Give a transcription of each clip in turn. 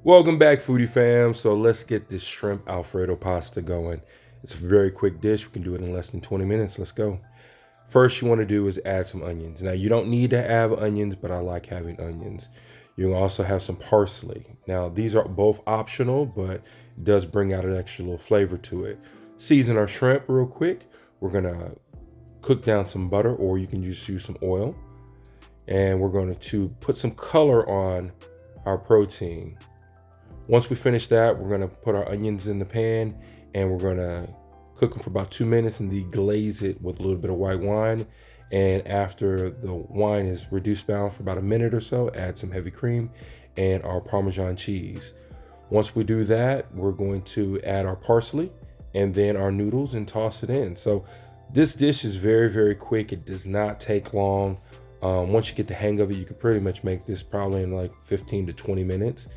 Welcome back, foodie fam. So let's get this shrimp Alfredo pasta going. It's a very quick dish. We can do it in less than 20 minutes. Let's go. First, you want to do is add some onions. Now, you don't need to have onions, but I like having onions. You can also have some parsley. Now, these are both optional, but it does bring out an extra little flavor to it. Season our shrimp real quick. We're going to cook down some butter, or you can just use some oil. And we're going to put some color on our protein. Once we finish that, we're gonna put our onions in the pan and we're gonna cook them for about 2 minutes and deglaze it with a little bit of white wine. And after the wine is reduced down for about a minute or so, add some heavy cream and our Parmesan cheese. Once we do that, we're going to add our parsley and then our noodles and toss it in. So this dish is very, very quick. It does not take long. Once you get the hang of it, you can pretty much make this probably in like 15 to 20 minutes.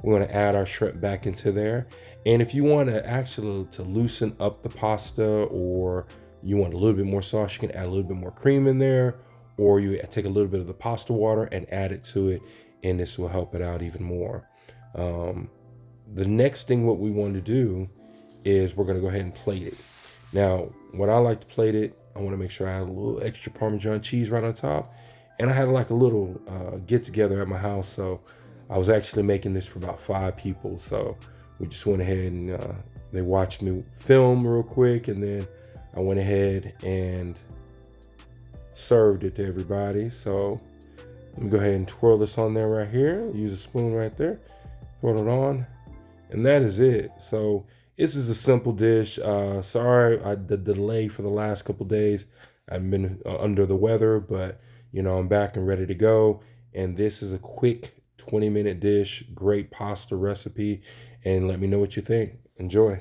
We're going to add our shrimp back into there. And if you want to actually loosen up the pasta, or you want a little bit more sauce, you can add a little bit more cream in there, or you take a little bit of the pasta water and add it to it, and this will help it out even more. The next thing what we want to do is we're going to go ahead and plate it. Now, when I like to plate it, I want to make sure I add a little extra Parmesan cheese right on top. And I had like a little get together at my house, so I was actually making this for about 5 people. So we just went ahead and they watched me film real quick, and then I went ahead and served it to everybody. So let me go ahead and twirl this on there right here. Use a spoon right there, twirl it on, and that is it. So this is a simple dish. Sorry, the delay for the last couple days. I've been under the weather, but I'm back and ready to go. And this is a quick 20-minute dish, great pasta recipe, and let me know what you think. Enjoy.